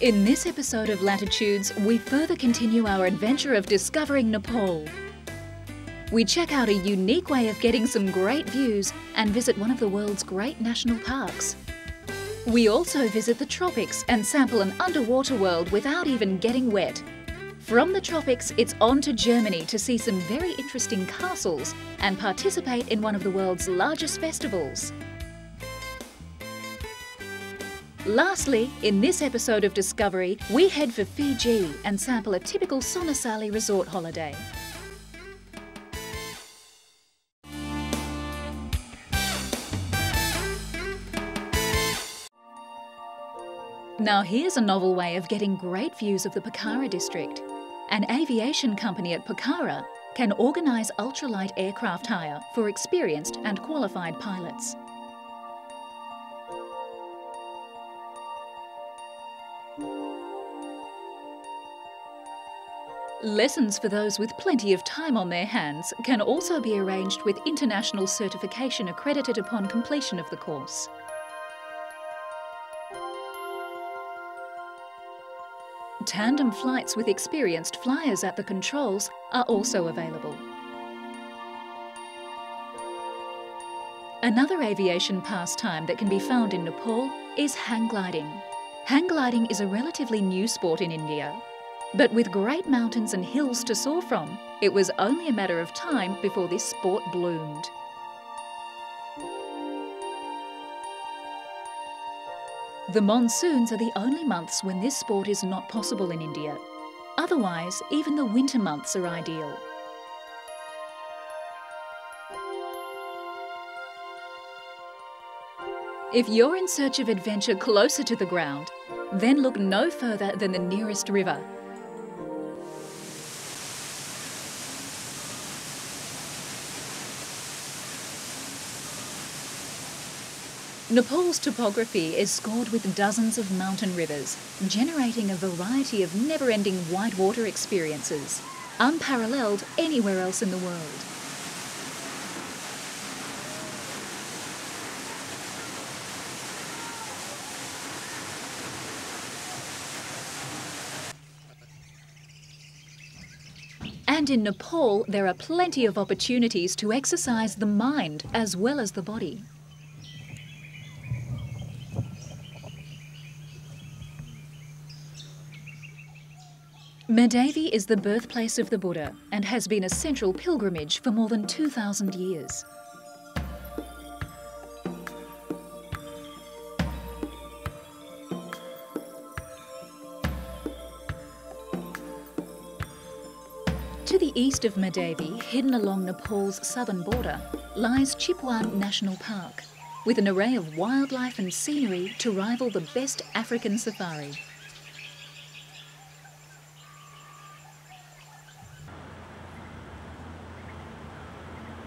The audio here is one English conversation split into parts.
In this episode of Latitudes, we further continue our adventure of discovering Nepal. We check out a unique way of getting some great views and visit one of the world's great national parks. We also visit the tropics and sample an underwater world without even getting wet. From the tropics, it's on to Germany to see some very interesting castles and participate in one of the world's largest festivals. Lastly, in this episode of Discovery, we head for Fiji and sample a typical Sonasali resort holiday. Now here's a novel way of getting great views of the Pokhara district. An aviation company at Pokhara can organise ultralight aircraft hire for experienced and qualified pilots. Lessons for those with plenty of time on their hands can also be arranged with international certification accredited upon completion of the course. Tandem flights with experienced flyers at the controls are also available. Another aviation pastime that can be found in Nepal is hang gliding. Hang gliding is a relatively new sport in India, but with great mountains and hills to soar from, it was only a matter of time before this sport bloomed. The monsoons are the only months when this sport is not possible in India. Otherwise, even the winter months are ideal. If you're in search of adventure closer to the ground, then look no further than the nearest river. Nepal's topography is scored with dozens of mountain rivers, generating a variety of never-ending whitewater experiences, unparalleled anywhere else in the world. And in Nepal, there are plenty of opportunities to exercise the mind as well as the body. Madhavi is the birthplace of the Buddha and has been a central pilgrimage for more than 2,000 years. To the east of Madhavi, hidden along Nepal's southern border, lies Chipewyan National Park, with an array of wildlife and scenery to rival the best African safari.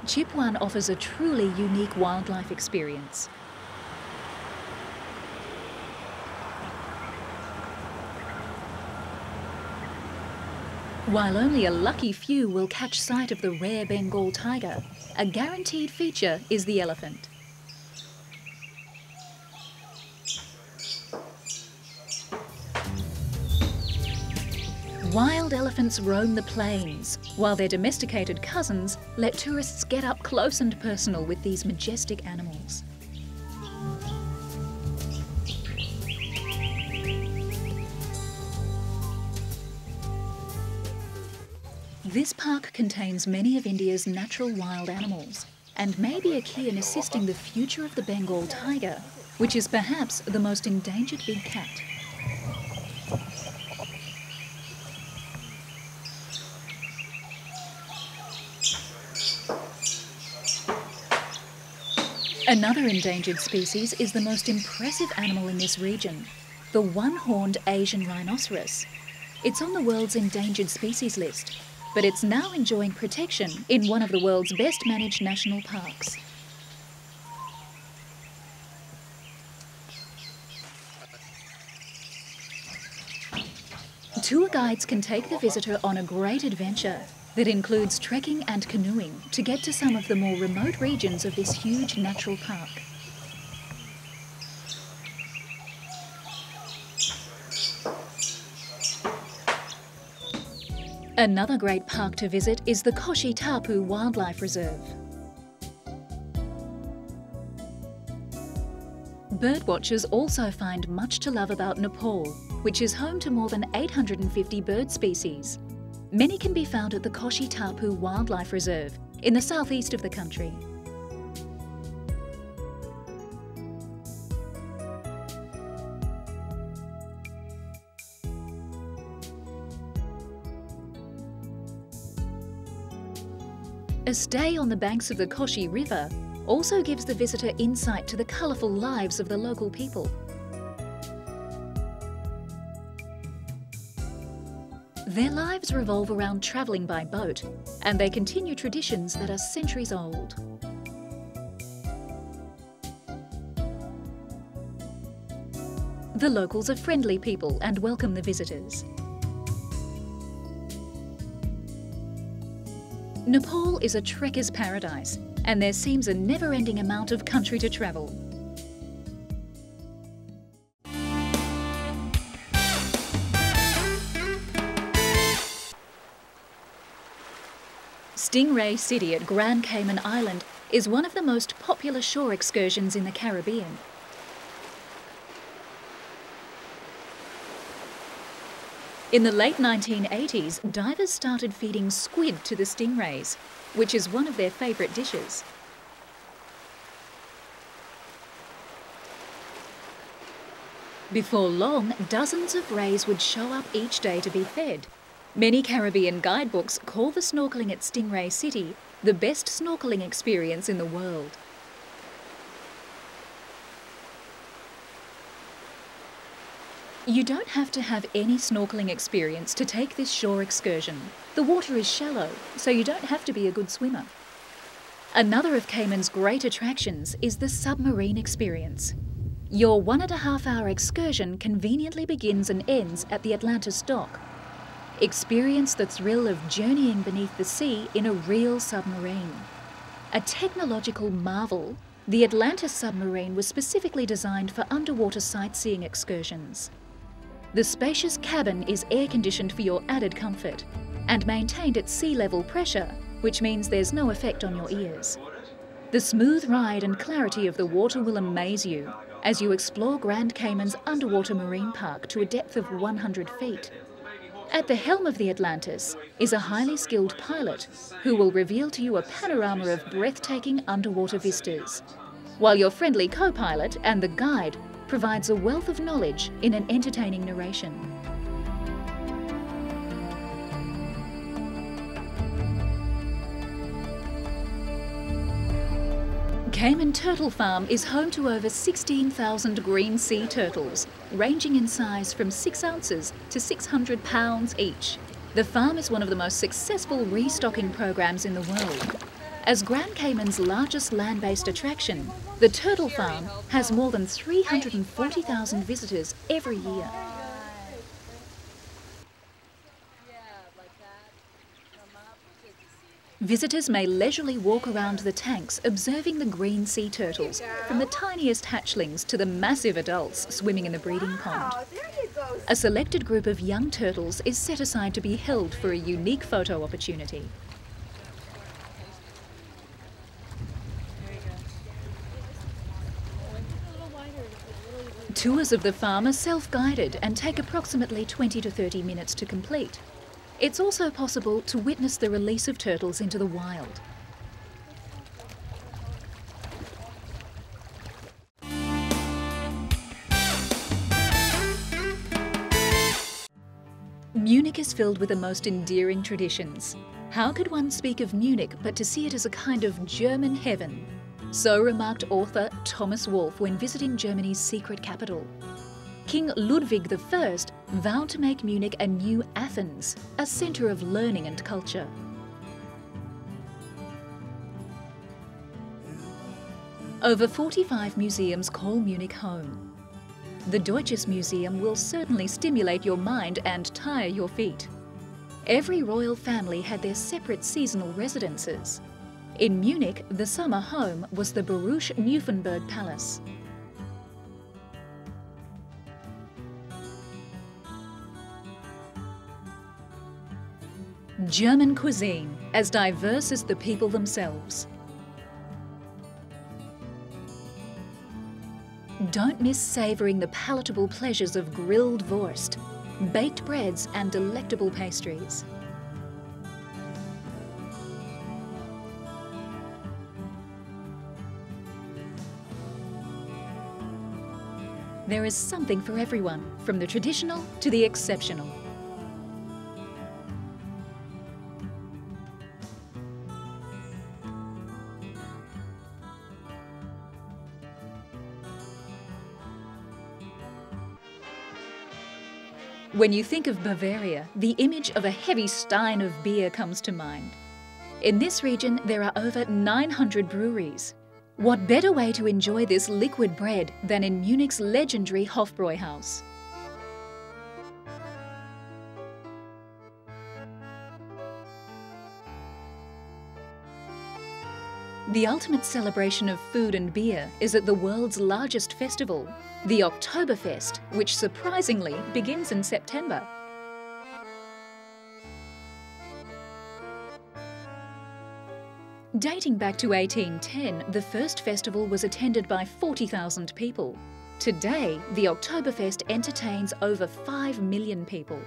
Chipewyan offers a truly unique wildlife experience. While only a lucky few will catch sight of the rare Bengal tiger, a guaranteed feature is the elephant. Wild elephants roam the plains, while their domesticated cousins let tourists get up close and personal with these majestic animals. This park contains many of India's natural wild animals and may be a key in assisting the future of the Bengal tiger, which is perhaps the most endangered big cat. Another endangered species is the most impressive animal in this region, the one-horned Asian rhinoceros. It's on the world's endangered species list, but it's now enjoying protection in one of the world's best managed national parks. Tour guides can take the visitor on a great adventure that includes trekking and canoeing to get to some of the more remote regions of this huge natural park. Another great park to visit is the Koshi Tapu Wildlife Reserve. Birdwatchers also find much to love about Nepal, which is home to more than 850 bird species. Many can be found at the Koshi Tapu Wildlife Reserve in the southeast of the country. A stay on the banks of the Koshi River also gives the visitor insight to the colourful lives of the local people. Their lives revolve around travelling by boat, and they continue traditions that are centuries old. The locals are friendly people and welcome the visitors. Nepal is a trekker's paradise, and there seems a never-ending amount of country to travel. Stingray City at Grand Cayman Island is one of the most popular shore excursions in the Caribbean. In the late 1980s, divers started feeding squid to the stingrays, which is one of their favourite dishes. Before long, dozens of rays would show up each day to be fed. Many Caribbean guidebooks call the snorkelling at Stingray City the best snorkelling experience in the world. You don't have to have any snorkelling experience to take this shore excursion. The water is shallow, so you don't have to be a good swimmer. Another of Cayman's great attractions is the submarine experience. Your 1.5-hour excursion conveniently begins and ends at the Atlantis dock. Experience the thrill of journeying beneath the sea in a real submarine. A technological marvel, the Atlantis submarine was specifically designed for underwater sightseeing excursions. The spacious cabin is air-conditioned for your added comfort and maintained at sea level pressure, which means there's no effect on your ears. The smooth ride and clarity of the water will amaze you as you explore Grand Cayman's underwater marine park to a depth of 100 feet. At the helm of the Atlantis is a highly skilled pilot who will reveal to you a panorama of breathtaking underwater vistas, while your friendly co-pilot and the guide provides a wealth of knowledge in an entertaining narration. Cayman Turtle Farm is home to over 16,000 green sea turtles, ranging in size from 6 ounces to 600 pounds each. The farm is one of the most successful restocking programs in the world. As Grand Cayman's largest land-based attraction, the Turtle Farm has more than 340,000 visitors every year. Visitors may leisurely walk around the tanks observing the green sea turtles, from the tiniest hatchlings to the massive adults swimming in the breeding pond. A selected group of young turtles is set aside to be held for a unique photo opportunity. Tours of the farm are self-guided and take approximately 20 to 30 minutes to complete. It's also possible to witness the release of turtles into the wild. Munich is filled with the most endearing traditions. How could one speak of Munich but to see it as a kind of German heaven? So remarked author Thomas Wolfe when visiting Germany's secret capital. King Ludwig I vowed to make Munich a new Athens, a centre of learning and culture. Over 45 museums call Munich home. The Deutsches Museum will certainly stimulate your mind and tire your feet. Every royal family had their separate seasonal residences. In Munich, the summer home was the Baruch Nymphenburg Palace. German cuisine, as diverse as the people themselves. Don't miss savouring the palatable pleasures of grilled Wurst, baked breads and delectable pastries. There is something for everyone, from the traditional to the exceptional. When you think of Bavaria, the image of a heavy stein of beer comes to mind. In this region, there are over 900 breweries. What better way to enjoy this liquid bread than in Munich's legendary Hofbräuhaus? The ultimate celebration of food and beer is at the world's largest festival, the Oktoberfest, which surprisingly begins in September. Dating back to 1810, the first festival was attended by 40,000 people. Today, the Oktoberfest entertains over 5 million people.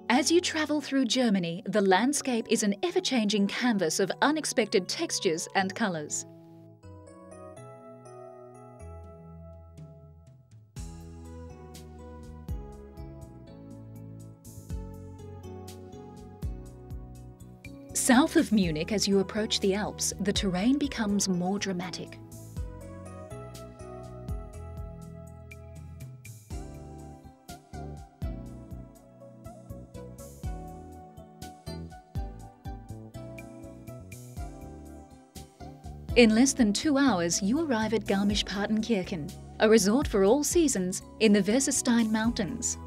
As you travel through Germany, the landscape is an ever-changing canvas of unexpected textures and colours. South of Munich, as you approach the Alps, the terrain becomes more dramatic. In less than 2 hours, you arrive at Garmisch-Partenkirchen, a resort for all seasons in the Weserstein Mountains.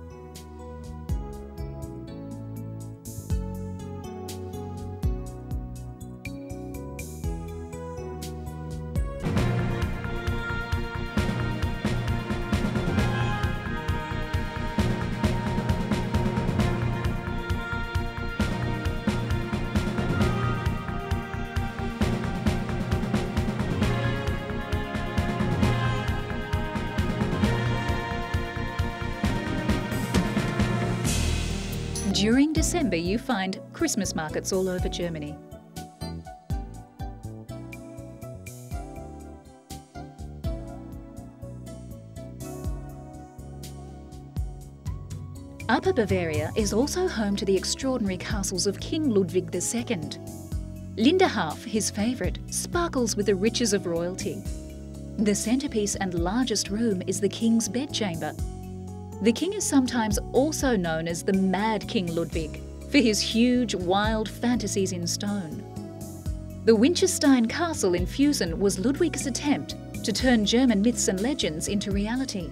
During December, you find Christmas markets all over Germany. Upper Bavaria is also home to the extraordinary castles of King Ludwig II. Linderhof, his favourite, sparkles with the riches of royalty. The centrepiece and largest room is the king's bedchamber. The king is sometimes also known as the Mad King Ludwig for his huge, wild fantasies in stone. The Winterstein Castle in Fusen was Ludwig's attempt to turn German myths and legends into reality.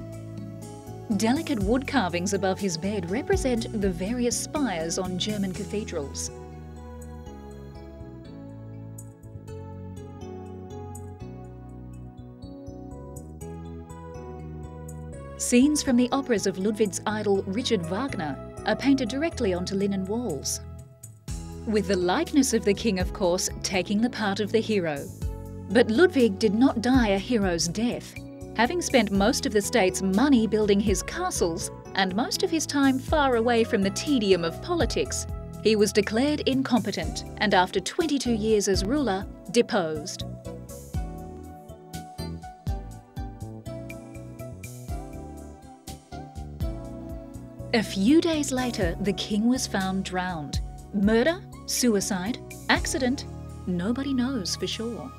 Delicate wood carvings above his bed represent the various spires on German cathedrals. Scenes from the operas of Ludwig's idol Richard Wagner are painted directly onto linen walls, with the likeness of the king, of course, taking the part of the hero. But Ludwig did not die a hero's death. Having spent most of the state's money building his castles and most of his time far away from the tedium of politics, he was declared incompetent and after 22 years as ruler, deposed. A few days later, the king was found drowned. Murder? Suicide? Accident? Nobody knows for sure.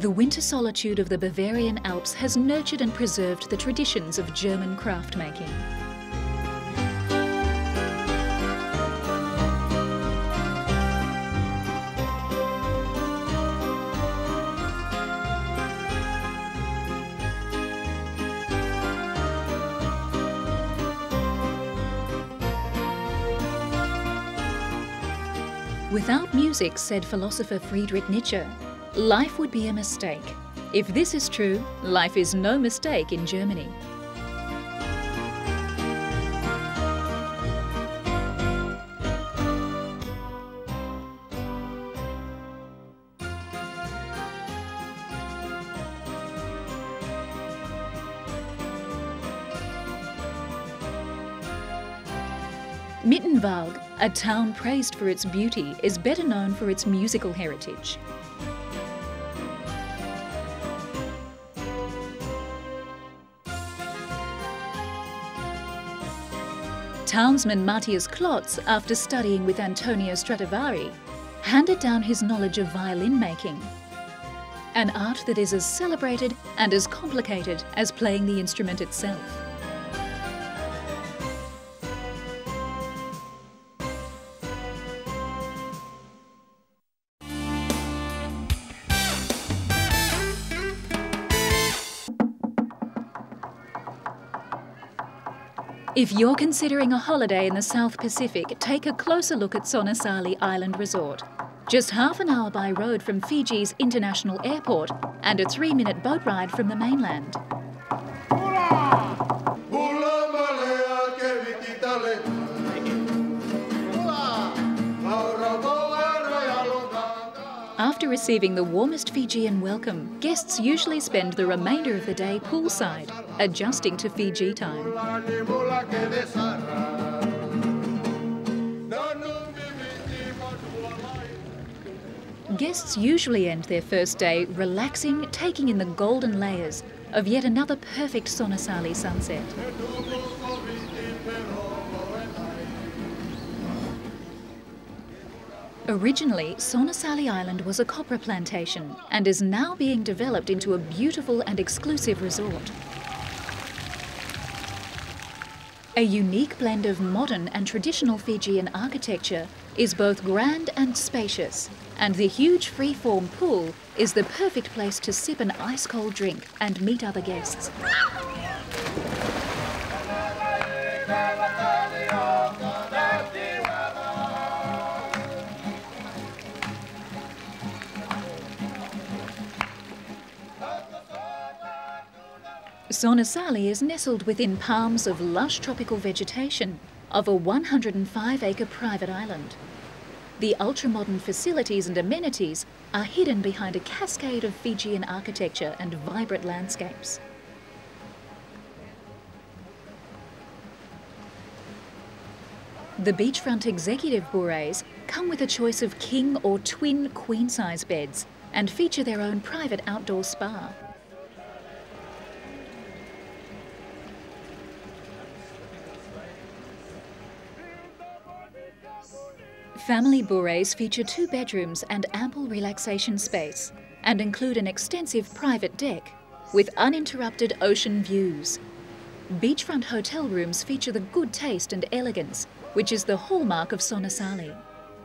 The winter solitude of the Bavarian Alps has nurtured and preserved the traditions of German craft making. Without music, said philosopher Friedrich Nietzsche, life would be a mistake. If this is true, life is no mistake in Germany. Mittenwald, a town praised for its beauty, is better known for its musical heritage. Townsman Matthias Klotz, after studying with Antonio Stradivari, handed down his knowledge of violin making, an art that is as celebrated and as complicated as playing the instrument itself. If you're considering a holiday in the South Pacific, take a closer look at Sonasali Island Resort. Just half an hour by road from Fiji's international airport and a 3-minute boat ride from the mainland. After receiving the warmest Fijian welcome, guests usually spend the remainder of the day poolside, adjusting to Fiji time. Guests usually end their first day relaxing, taking in the golden layers of yet another perfect Sonasali sunset. Originally, Sonasali Island was a copra plantation and is now being developed into a beautiful and exclusive resort. A unique blend of modern and traditional Fijian architecture is both grand and spacious, and the huge free-form pool is the perfect place to sip an ice-cold drink and meet other guests. Sonasali is nestled within palms of lush tropical vegetation of a 105-acre private island. The ultra-modern facilities and amenities are hidden behind a cascade of Fijian architecture and vibrant landscapes. The beachfront executive bourrées come with a choice of king or twin queen-size beds and feature their own private outdoor spa. Family bourrées feature 2 bedrooms and ample relaxation space and include an extensive private deck with uninterrupted ocean views. Beachfront hotel rooms feature the good taste and elegance, which is the hallmark of Sonasali.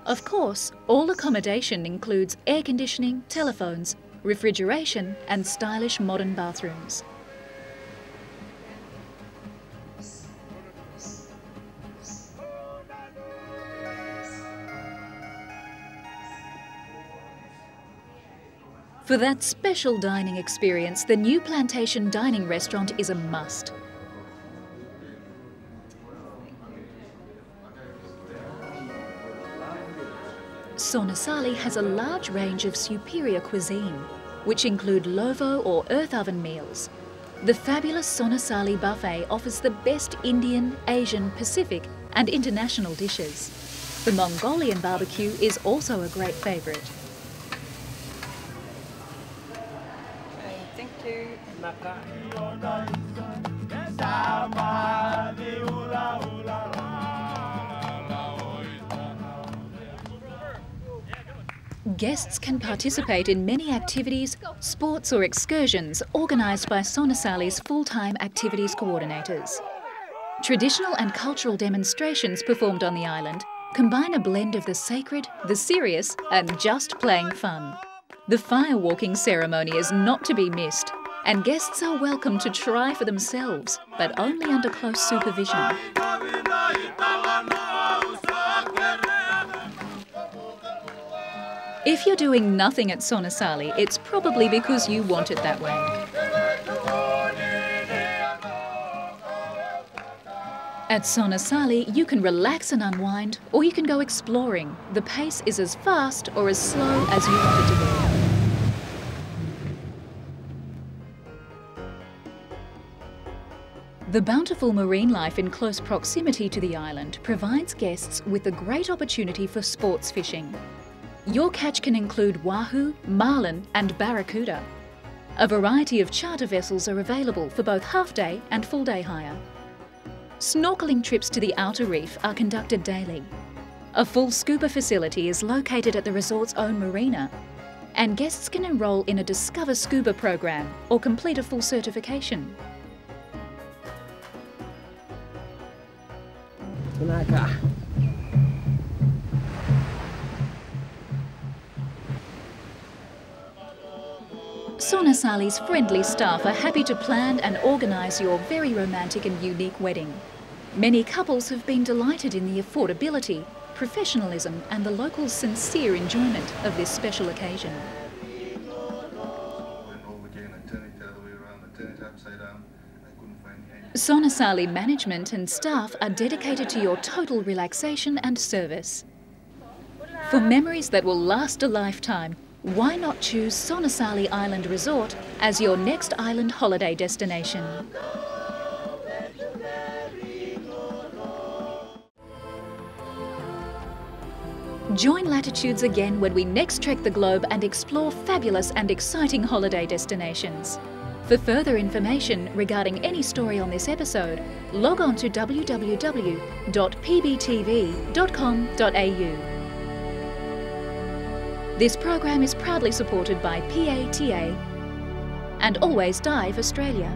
Of course, all accommodation includes air conditioning, telephones, refrigeration and stylish modern bathrooms. For that special dining experience, the new plantation dining restaurant is a must. Sonasali has a large range of superior cuisine, which include lovo or earth oven meals. The fabulous Sonasali buffet offers the best Indian, Asian, Pacific and international dishes. The Mongolian barbecue is also a great favourite. Guests can participate in many activities, sports or excursions organised by Sonasali's full-time activities coordinators. Traditional and cultural demonstrations performed on the island combine a blend of the sacred, the serious and just plain fun. The firewalking ceremony is not to be missed, and guests are welcome to try for themselves, but only under close supervision. If you're doing nothing at Sonasali, it's probably because you want it that way. At Sonasali, you can relax and unwind, or you can go exploring. The pace is as fast or as slow as you want it to be. The bountiful marine life in close proximity to the island provides guests with a great opportunity for sports fishing. Your catch can include wahoo, marlin and barracuda. A variety of charter vessels are available for both half-day and full-day hire. Snorkeling trips to the outer reef are conducted daily. A full scuba facility is located at the resort's own marina, and guests can enrol in a Discover Scuba program or complete a full certification. Sonasali's friendly staff are happy to plan and organise your very romantic and unique wedding. Many couples have been delighted in the affordability, professionalism and the locals' sincere enjoyment of this special occasion. Sonasali management and staff are dedicated to your total relaxation and service. For memories that will last a lifetime, why not choose Sonasali Island Resort as your next island holiday destination? Join Latitudes again when we next trek the globe and explore fabulous and exciting holiday destinations. For further information regarding any story on this episode, log on to www.pbtv.com.au. This program is proudly supported by PATA and Always Dive Australia.